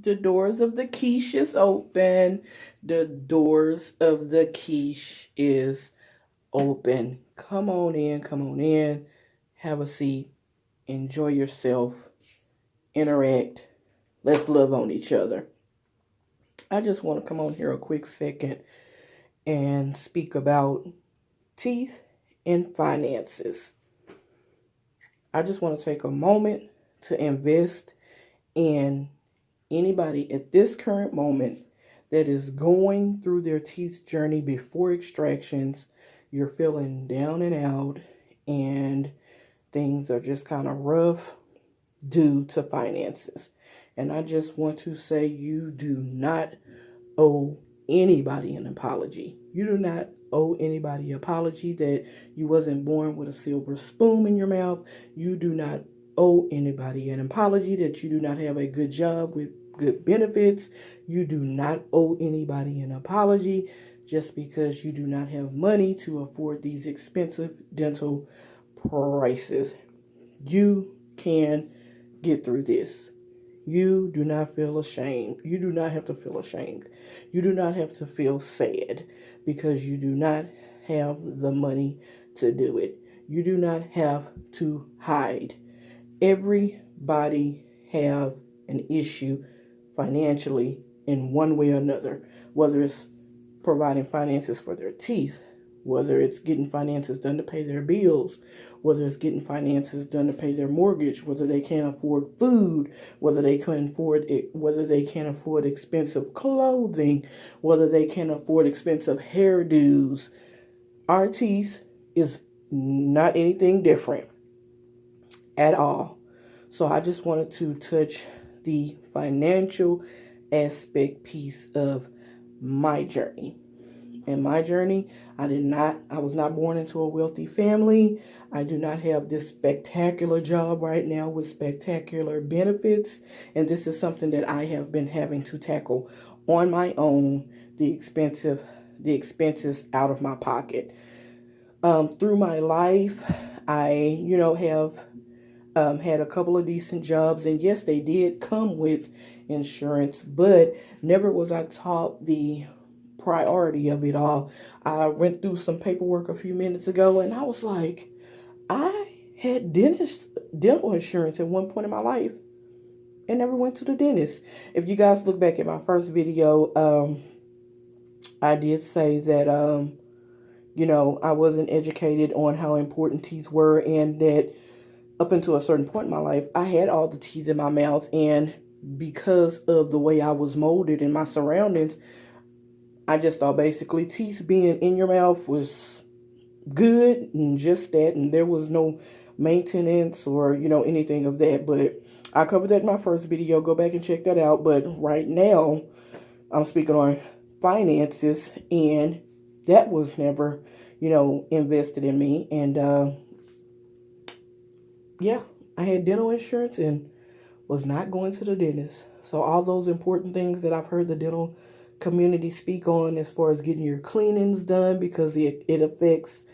The doors of the quiche is open. The doors of the quiche is open. Come on in, come on in. Have a seat. Enjoy yourself. Interact. Let's love on each other. I just want to come on here a quick second and speak about teeth and finances. I just want to take a moment to invest in anybody at this current moment that is going through their teeth journey before extractions. You're feeling down and out, and things are just kind of rough due to finances. And I just want to say you do not owe anybody an apology. You do not owe anybody an apology that you wasn't born with a silver spoon in your mouth. You do not owe anybody an apology that you do not have a good job with good benefits. You do not owe anybody an apology just because you do not have money to afford these expensive dental prices. You can get through this. You do not feel ashamed. You do not have to feel ashamed. You do not have to feel sad because you do not have the money to do it. You do not have to hide. Everybody have an issue financially in one way or another, whether it's providing finances for their teeth, whether it's getting finances done to pay their bills, whether it's getting finances done to pay their mortgage, whether they can't afford food, whether they can afford it, whether they can't afford expensive clothing, whether they can afford expensive hairdos. Our teeth is not anything different at all. So I just wanted to touch the financial aspect piece of my journey. In my journey, I was not born into a wealthy family. I do not have this spectacular job right now with spectacular benefits. And this is something that I have been having to tackle on my own, the expenses out of my pocket. Through my life, I, have had a couple of decent jobs, and yes, they did come with insurance, but never was I taught the priority of it all. I went through some paperwork a few minutes ago, and I was like, I had dental insurance at one point in my life and never went to the dentist. If you guys look back at my first video, I did say that I wasn't educated on how important teeth were, and that up until a certain point in my life, I had all the teeth in my mouth, and because of the way I was molded in my surroundings, I just thought basically teeth being in your mouth was good and just that, and there was no maintenance or, anything of that. But I covered that in my first video. Go back and check that out. But right now, I'm speaking on finances, and that was never, invested in me. And yeah, I had dental insurance and was not going to the dentist. So all those important things that I've heard the dental community speak on as far as getting your cleanings done, because it affects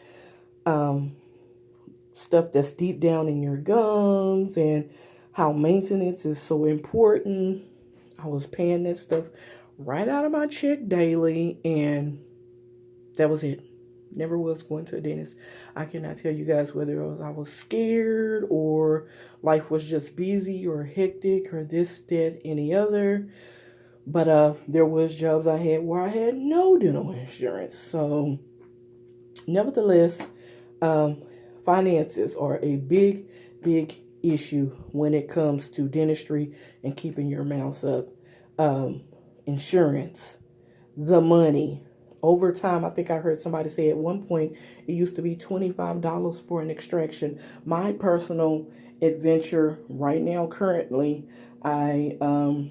stuff that's deep down in your gums, and how maintenance is so important. I was paying that stuff right out of my check daily, and that was it. Never was going to a dentist. I cannot tell you guys whether it was I was scared, or life was just busy or hectic, or this, that, any other. But there was jobs I had where I had no dental insurance. So nevertheless, finances are a big, big issue when it comes to dentistry and keeping your mouth up. Insurance, the money. Over time, I think I heard somebody say at one point it used to be $25 for an extraction. My personal adventure right now, currently, I am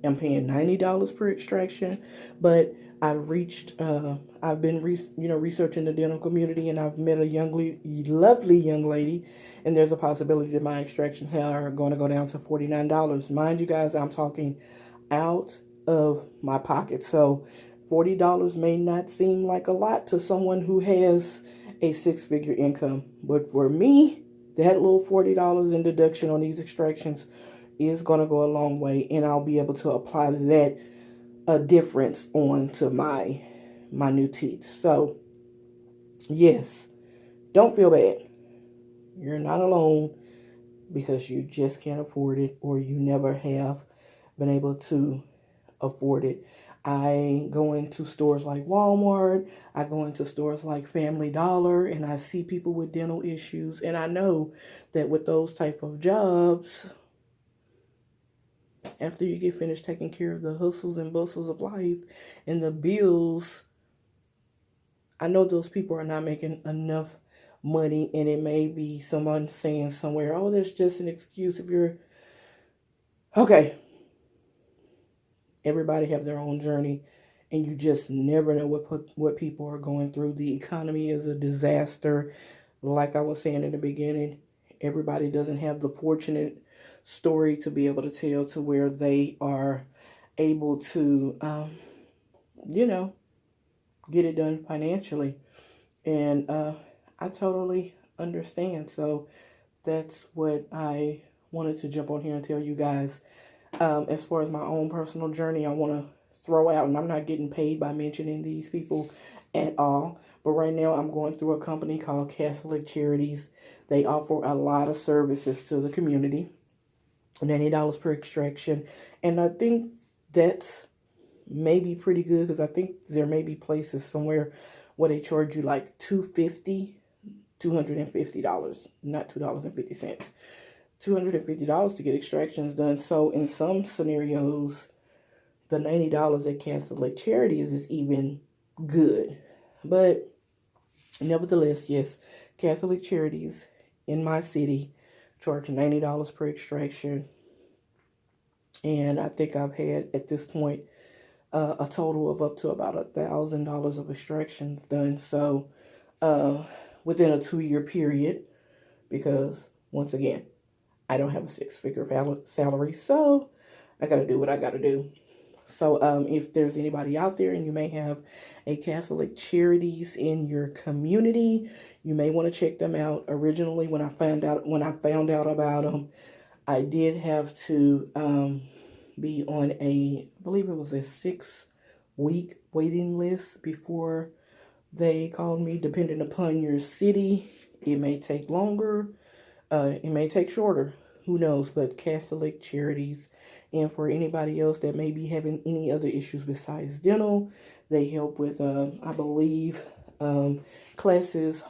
paying $90 per extraction, but I've been researching the dental community, and I've met a lovely young lady, and there's a possibility that my extractions are going to go down to $49. Mind you guys, I'm talking out of my pocket. So $40 may not seem like a lot to someone who has a six-figure income, but for me, that little $40 in deduction on these extractions is going to go a long way, and I'll be able to apply that difference onto my new teeth. So yes, don't feel bad. You're not alone because you just can't afford it, or you never have been able to afford it. I go into stores like Walmart, I go into stores like Family Dollar, and I see people with dental issues, and I know that with those type of jobs, after you get finished taking care of the hustles and bustles of life and the bills, I know those people are not making enough money, and it may be someone saying somewhere, oh, that's just an excuse if you're... Okay. Everybody have their own journey, and you just never know what people are going through. The economy is a disaster. Like I was saying in the beginning, everybody doesn't have the fortunate story to be able to tell to where they are able to, get it done financially. And I totally understand. So that's what I wanted to jump on here and tell you guys. As far as my own personal journey, I want to throw out, and I'm not getting paid by mentioning these people at all. But right now I'm going through a company called Catholic Charities. They offer a lot of services to the community. $90 per extraction. And I think that's maybe pretty good, because I think there may be places somewhere where they charge you like $250, not $2.50. $250 to get extractions done. So in some scenarios, the $90 at Catholic Charities is even good. But nevertheless, yes, Catholic Charities in my city charge $90 per extraction. And I think I've had at this point a total of up to about $1,000 of extractions done. So within a 2-year period, because once again, I don't have a 6-figure salary, so I got to do what I got to do. So if there's anybody out there and you may have a Catholic Charities in your community, you may want to check them out. Originally, when I found out about them, I did have to be on I believe it was a 6-week waiting list before they called me. Depending upon your city, it may take longer. It may take shorter. Who knows? But Catholic Charities, and for anybody else that may be having any other issues besides dental, they help with, I believe, classes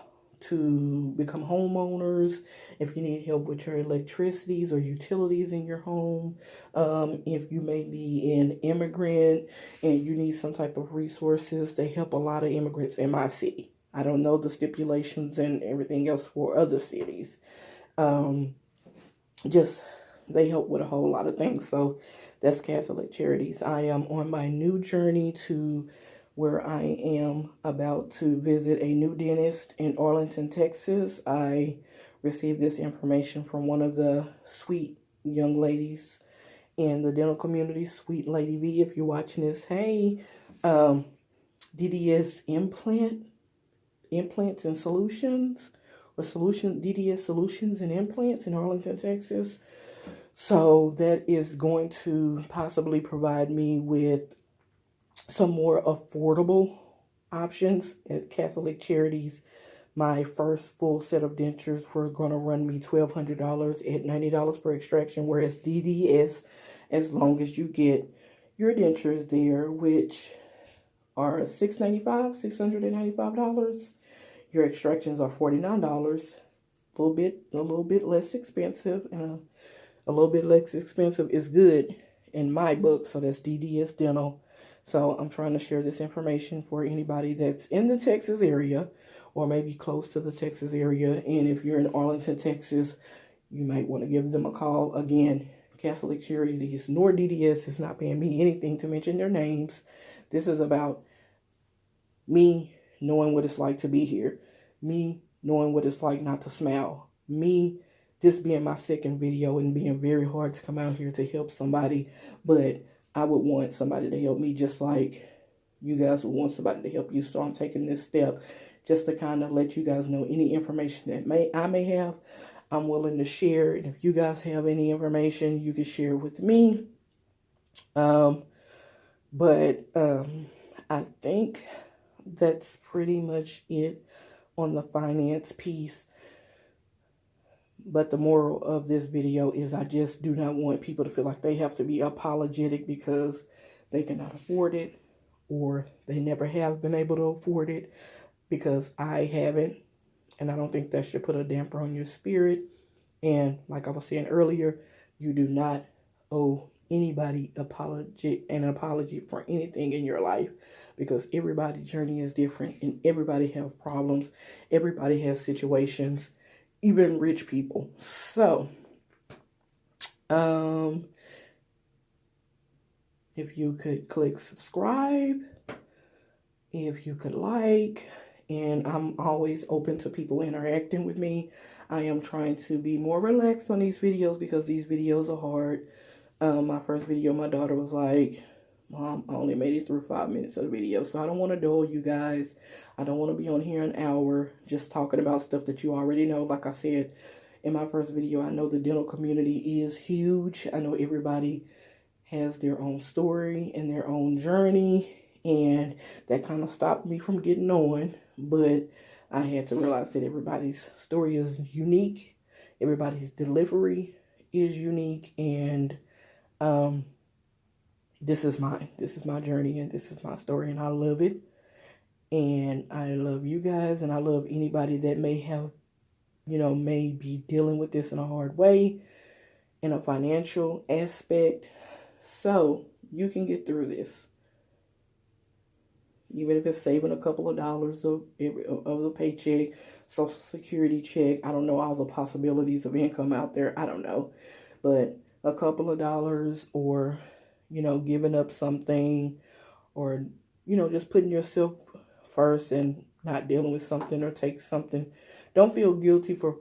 to become homeowners. If you need help with your electricities or utilities in your home, if you may be an immigrant and you need some type of resources, they help a lot of immigrants in my city. I don't know the stipulations and everything else for other cities. They help with a whole lot of things. So that's Catholic Charities. I am on my new journey to where I am about to visit a new dentist in Arlington, Texas. I received this information from one of the sweet young ladies in the dental community, Sweet Lady V, if you're watching this. Hey, DDS Implants and Solutions, or DDS Solutions and Implants in Arlington, Texas. So that is going to possibly provide me with some more affordable options at Catholic Charities. My first full set of dentures were going to run me $1,200 at $90 per extraction, whereas DDS, as long as you get your dentures there, which are $695, your extractions are $49. A little bit less expensive, and a little bit less expensive is good in my book. So that's DDS Dental. So I'm trying to share this information for anybody that's in the Texas area, or maybe close to the Texas area. And if you're in Arlington, Texas, you might want to give them a call. Again, Catholic Charities nor DDS is not paying me anything to mention their names. This is about me knowing what it's like to be here, me knowing what it's like not to smile, me this being my second video and being very hard to come out here to help somebody, but I would want somebody to help me just like you guys would want somebody to help you. So I'm taking this step just to kind of let you guys know any information that I may have. I'm willing to share. And if you guys have any information, you can share with me. I think that's pretty much it on the finance piece. But the moral of this video is I just do not want people to feel like they have to be apologetic because they cannot afford it or they never have been able to afford it, because I haven't. And I don't think that should put a damper on your spirit. And like I was saying earlier, you do not owe anybody an apology for anything in your life, because everybody's journey is different and everybody has problems. Everybody has situations, even rich people. So, if you could click subscribe, if you could like, and I'm always open to people interacting with me. I am trying to be more relaxed on these videos because these videos are hard. My first video, my daughter was like, Mom, I only made it through 5 minutes of the video. So I don't want to dull you guys. I don't want to be on here an hour just talking about stuff that you already know. Like I said in my first video, I know the dental community is huge. I know everybody has their own story and their own journey. And that kind of stopped me from getting on. But I had to realize that everybody's story is unique. Everybody's delivery is unique. And this is mine. This is my journey and this is my story. And I love it. And I love you guys. And I love anybody that may have, may be dealing with this in a hard way, in a financial aspect. So you can get through this. Even if it's saving a couple of dollars of the paycheck, Social Security check. I don't know all the possibilities of income out there. I don't know. But a couple of dollars, or, giving up something, or, just putting yourself first and not dealing with something or take something. Don't feel guilty for,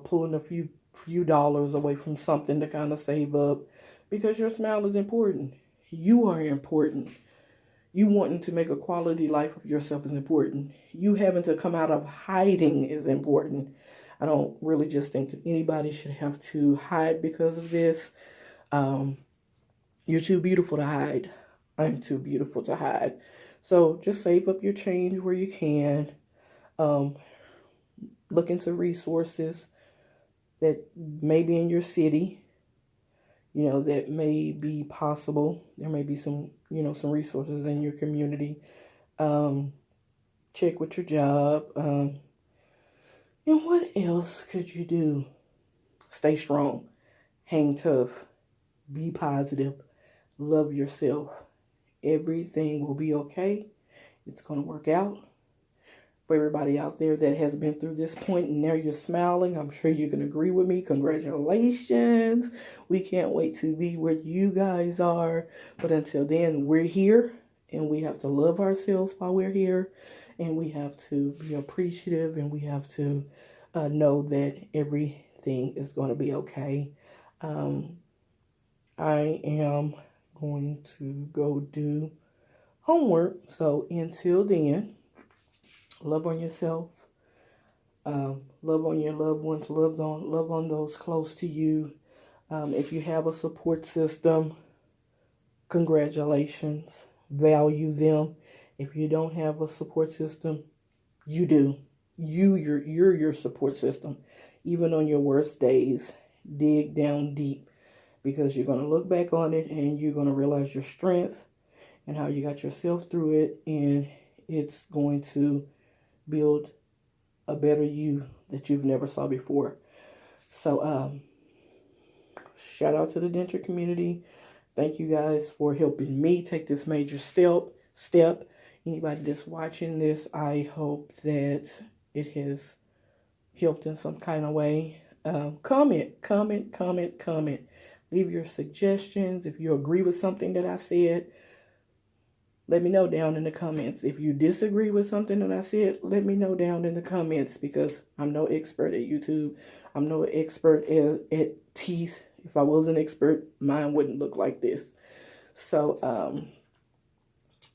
pulling a few dollars away from something to kind of save up, because your smile is important. You are important. You wanting to make a quality life of yourself is important. You having to come out of hiding is important. I don't really just think that anybody should have to hide because of this. You're too beautiful to hide. I'm too beautiful to hide. So just save up your change where you can. Look into resources that may be in your city, that may be possible. There may be some resources in your community. Check with your job. And what else could you do? Stay strong. Hang tough. Be positive. Love yourself. Everything will be okay. It's going to work out. For everybody out there that has been through this point and now you're smiling, I'm sure you can agree with me. Congratulations. We can't wait to be where you guys are. But until then, we're here and we have to love ourselves while we're here. And we have to be appreciative, and we have to know that everything is going to be okay. I am going to go do homework. So until then, love on yourself. Love on your loved ones. Love on those close to you. If you have a support system, congratulations. Value them. If you don't have a support system, you do. You're your support system. Even on your worst days, dig down deep, because you're going to look back on it and you're going to realize your strength and how you got yourself through it, and it's going to build a better you that you've never saw before. So shout out to the denture community. Thank you guys for helping me take this major step. Anybody that's watching this, I hope that it has helped in some kind of way. Comment. Leave your suggestions. If you agree with something that I said, let me know down in the comments. If you disagree with something that I said, let me know down in the comments, because I'm no expert at YouTube. I'm no expert at teeth. If I was an expert, mine wouldn't look like this. So,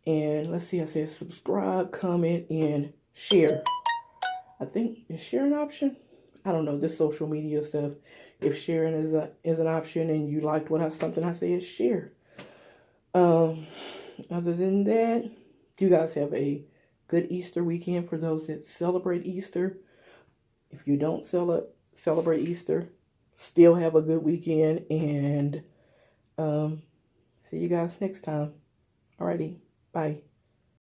and let's see, I said subscribe, comment, and share. I think, is share an option? I don't know, this social media stuff. If sharing is an option and you liked something I said, share. Other than that, you guys have a good Easter weekend for those that celebrate Easter. If you don't celebrate Easter, still have a good weekend, and see you guys next time. Alrighty, bye.